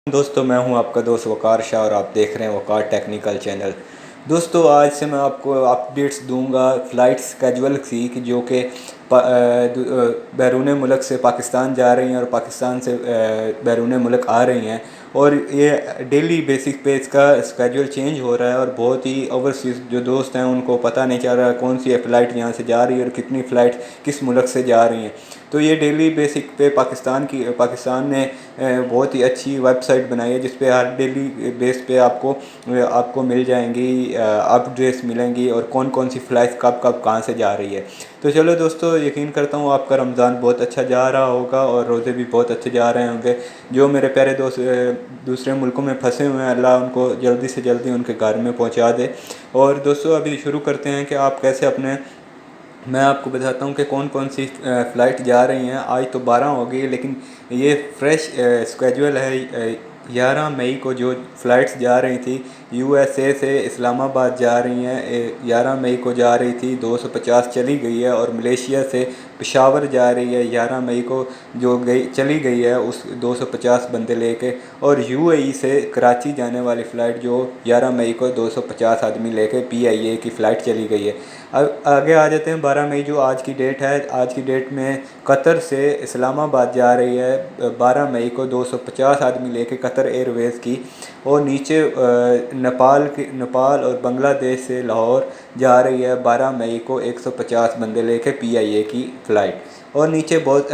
दोस्तों, मैं हूं आपका दोस्त वकार शाह और आप देख रहे हैं वकार टेक्निकल चैनल। दोस्तों, आज से मैं आपको अपडेट्स दूंगा फ़्लाइट स्केजुअल की कि जो कि बैरून मुल्क से पाकिस्तान जा रही हैं और पाकिस्तान से बैरून मुल्क आ रही हैं। और ये डेली बेसिस पे इसका स्केजुअल चेंज हो रहा है और बहुत ही ओवरसीज़ जो दोस्त हैं उनको पता नहीं चल रहा कौन सी फ़्लाइट यहाँ से जा रही है और कितनी फ़्लाइट किस मुल्क से जा रही हैं। तो ये डेली बेसिक पे पाकिस्तान ने बहुत ही अच्छी वेबसाइट बनाई है जिस पे हर डेली बेस पे आपको मिल जाएंगी, अपडेट्स मिलेंगी और कौन कौन सी फ़्लाइट कब कब कहाँ से जा रही है। तो चलो दोस्तों, यकीन करता हूँ आपका रमज़ान बहुत अच्छा जा रहा होगा और रोज़े भी बहुत अच्छे जा रहे होंगे। जो मेरे प्यारे दोस्त दूसरे मुल्कों में फंसे हुए हैं, अल्लाह उनको जल्दी से जल्दी उनके घर में पहुँचा दे। और दोस्तों, अभी शुरू करते हैं कि आप कैसे अपने मैं आपको बताता हूँ कि कौन कौन सी फ़्लाइट जा रही हैं। आज तो 12 हो गई, लेकिन ये फ्रेश स्केजुअल है। 11 मई को जो फ़्लाइट्स जा रही थी यूएसए से इस्लामाबाद जा रही हैं, 11 मई को जा रही थी 250 चली गई है। और मलेशिया से पेशावर जा रही है 11 मई को जो चली गई है उस 250 बंदे लेके। और यूएई से कराची जाने वाली फ़्लाइट जो 11 मई को 250 आदमी लेके पीआईए की फ़्लाइट चली गई है। अब आगे आ जाते हैं 12 मई जो आज की डेट है। आज की डेट में कतर से इस्लामाबाद जा रही है 12 मई को 250 आदमी लेके कतर एयरवेज़ की। और नीचे नेपाल और बांग्लादेश से लाहौर जा रही है 12 मई को 150 बंदे लेके पीआईए की फ़्लाइट। और नीचे बहुत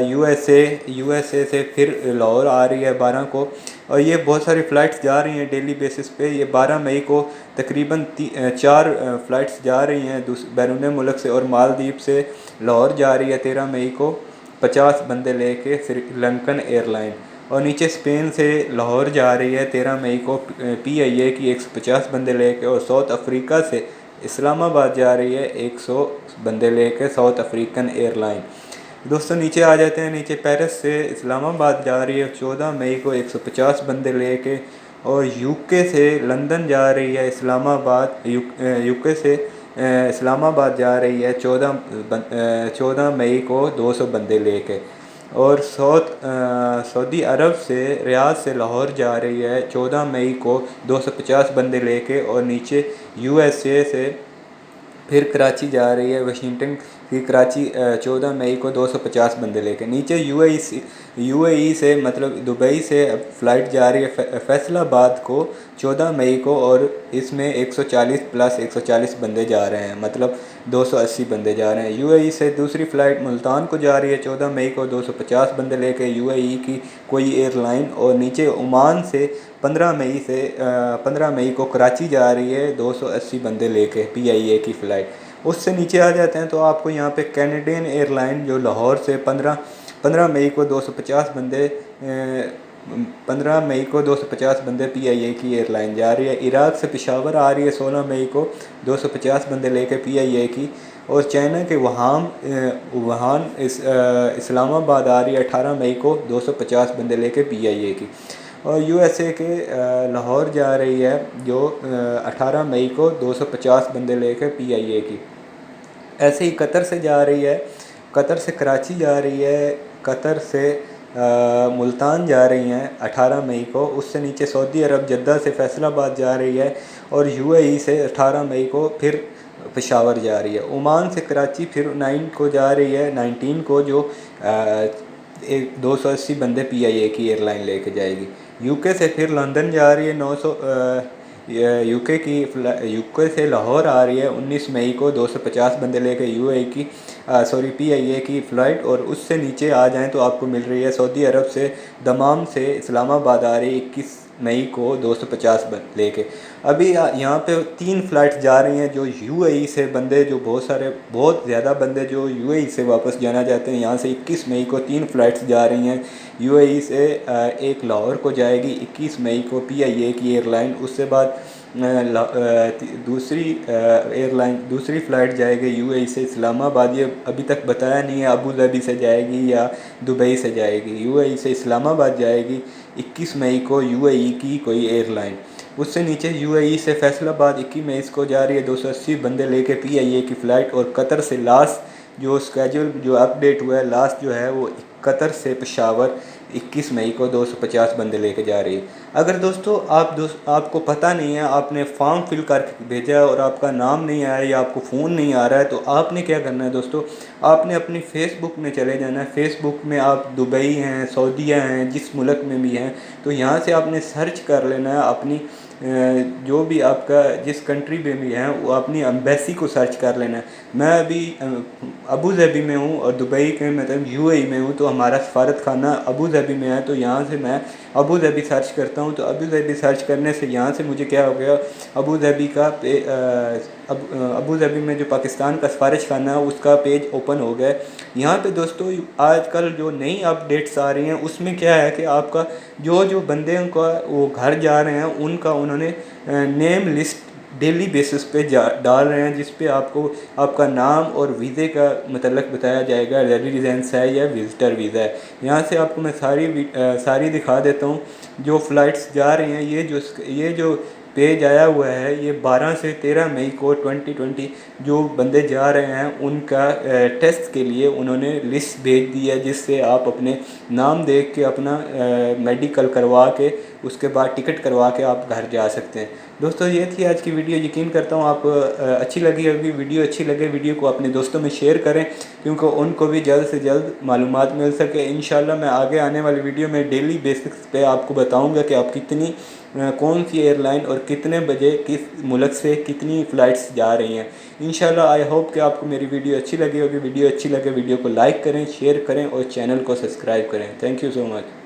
यूएसए से फिर लाहौर आ रही है 12 को। और ये बहुत सारी फ़्लाइट्स जा रही हैं डेली बेसिस पे। ये 12 मई को तकरीबन 4 फ़्लाइट्स जा रही हैं बैरून मुल्क से। और मालदीव से लाहौर जा रही है 13 मई को 50 बंदे लेके श्रीलंकन एयरलाइन। और नीचे स्पेन से लाहौर जा रही है 13 मई को पीआईए की 150 बंदे लेके। और साउथ अफ्रीका से इस्लामाबाद जा रही है 100 बंदे लेके साउथ अफ्रीकन एयरलाइन। दोस्तों, नीचे आ जाते हैं। नीचे पेरिस से इस्लामाबाद जा रही है 14 मई को 150 बंदे लेके। और यूके से लंदन जा रही है यूके से इस्लामाबाद जा रही है 14 मई को 200 बंदे लेके। और सऊदी अरब से रियाद से लाहौर जा रही है 14 मई को 250 बंदे लेके। और नीचे यूएसए से फिर कराची जा रही है वाशिंगटन की कराची 14 मई को 250 बंदे लेके। नीचे यूएई से मतलब दुबई से फ़्लाइट जा रही है फैसलाबाद को 14 मई को। और इसमें 140 प्लस 140 बंदे जा रहे हैं, मतलब 280 बंदे जा रहे हैं। यूएई से दूसरी फ़्लाइट मुल्तान को जा रही है 14 मई को 250 बंदे लेके यूएई की कोई एयरलाइन। और नीचे ओमान से 15 मई को कराची जा रही है 280 बंदे लेके पीआईए की फ़्लाइट। उससे नीचे आ जाते हैं तो आपको यहाँ पे कैनेडियन एयरलाइन जो लाहौर से 15 मई को 250 बंदे 15 मई को 250 बंदे पीआईए की एयरलाइन जा रही है। इराक़ से पेशावर आ रही है 16 मई को 250 बंदे लेके पीआईए की। और चाइना के वुहान इस्लामाबाद आ रही है 18 मई को 250 बंदे लेके पीआईए की। और यूएसए के लाहौर जा रही है जो 18 मई को 250 बंदे लेकर पीआईए की। ऐसे ही कतर से जा रही है, कतर से कराची जा रही है, कतर से मुल्तान जा रही हैं 18 मई को। उससे नीचे सऊदी अरब जद्दा से फैसलाबाद जा रही है। और यूएई से 18 मई को फिर पेशावर जा रही है। ओमान से कराची फिर 9 को जा रही है 19 को जो 280 बंदे पीआईए की एयरलाइन लेके जाएगी। यूके से फिर लंदन जा रही है 900 यूके से लाहौर आ रही है 19 मई को 250 बंदे लेके पीआईए की फ़्लाइट। और उससे नीचे आ जाएं तो आपको मिल रही है सऊदी अरब से दमाम से इस्लामाबाद आ रही है 21 मई को 250 लेके। अभी यहाँ पे 3 फ़्लाइट्स जा रही हैं जो यूएई से बंदे जो बहुत ज़्यादा बंदे जो यूएई से वापस जाना चाहते हैं। यहाँ से 21 मई को 3 फ़्लाइट्स जा रही हैं यूएई से। एक लाहौर को जाएगी 21 मई को पीआईए की एयरलाइन। उससे बाद दूसरी फ़्लाइट जाएगी यूएई से इस्लामाबाद। ये अभी तक बताया नहीं है अबू धाबी से जाएगी या दुबई से जाएगी। यूएई से इस्लामाबाद जाएगी 21 मई को यूएई की कोई एयरलाइन। उससे नीचे यूएई से फैसलाबाद 21 मई को जा रही है 280 बंदे लेके पीआईए की फ़्लाइट। और कतर से लास्ट जो स्केड्यूल जो अपडेट हुआ है लास्ट जो है वो कतर से पेशावर 21 मई को 250 बंदे लेके जा रही है। अगर दोस्तों आपको पता नहीं है, आपने फॉर्म फिल करके भेजा है और आपका नाम नहीं आया या आपको फ़ोन नहीं आ रहा है, तो आपने क्या करना है दोस्तों, आपने अपनी फ़ेसबुक में चले जाना है। फ़ेसबुक में आप दुबई हैं, सऊदीया हैं, जिस मुल्क में भी हैं, तो यहाँ से आपने सर्च कर लेना है अपनी जो भी आपका जिस कंट्री में भी है वो अपनी एम्बेसी को सर्च कर लेना है। मैं अभी अबू धाबी में हूँ और दुबई के मतलब यूएई में हूँ, तो हमारा सफारत खाना अबू धाबी में है। तो यहाँ से मैं अबू धाबी सर्च करता हूँ, तो अबू धाबी सर्च करने से यहाँ से मुझे क्या हो गया, अबू धाबी का अबू धाबी में जो पाकिस्तान का सफारत खाना है उसका पेज ओपन हो गया। यहाँ पे दोस्तों आजकल जो नई अपडेट्स आ रही हैं उसमें क्या है कि आपका जो बंदे उनका वो घर जा रहे हैं उनका उन्होंने नेम लिस्ट डेली बेसिस पे डाल रहे हैं, जिस पे आपको आपका नाम और वीज़े का मतलब बताया जाएगा, रेजिडेंस है या विज़िटर वीज़ा है। यहाँ से आपको मैं सारी दिखा देता हूँ जो फ़्लाइट्स जा रही हैं। ये जो पेज आया हुआ है ये 12 से 13 मई को 2020 जो बंदे जा रहे हैं उनका टेस्ट के लिए उन्होंने लिस्ट भेज दी है, जिससे आप अपने नाम देख के अपना मेडिकल करवा के उसके बाद टिकट करवा के आप घर जा सकते हैं। दोस्तों ये थी आज की वीडियो। यकीन करता हूँ आप अच्छी लगी होगी। वीडियो अच्छी लगे वीडियो को अपने दोस्तों में शेयर करें, क्योंकि उनको भी जल्द से जल्द मालूमात मिल सके। इंशाल्लाह मैं आगे आने वाली वीडियो में डेली बेसिक्स पे आपको बताऊंगा कि आप कितनी कौन सी एयरलाइन और कितने बजे किस मुल्क से कितनी फ़्लाइट्स जा रही हैं। इंशाल्लाह आई होप कि आपको मेरी वीडियो अच्छी लगी होगी। वीडियो अच्छी लगे वीडियो को लाइक करें, शेयर करें और चैनल को सब्सक्राइब करें। Thank you so much.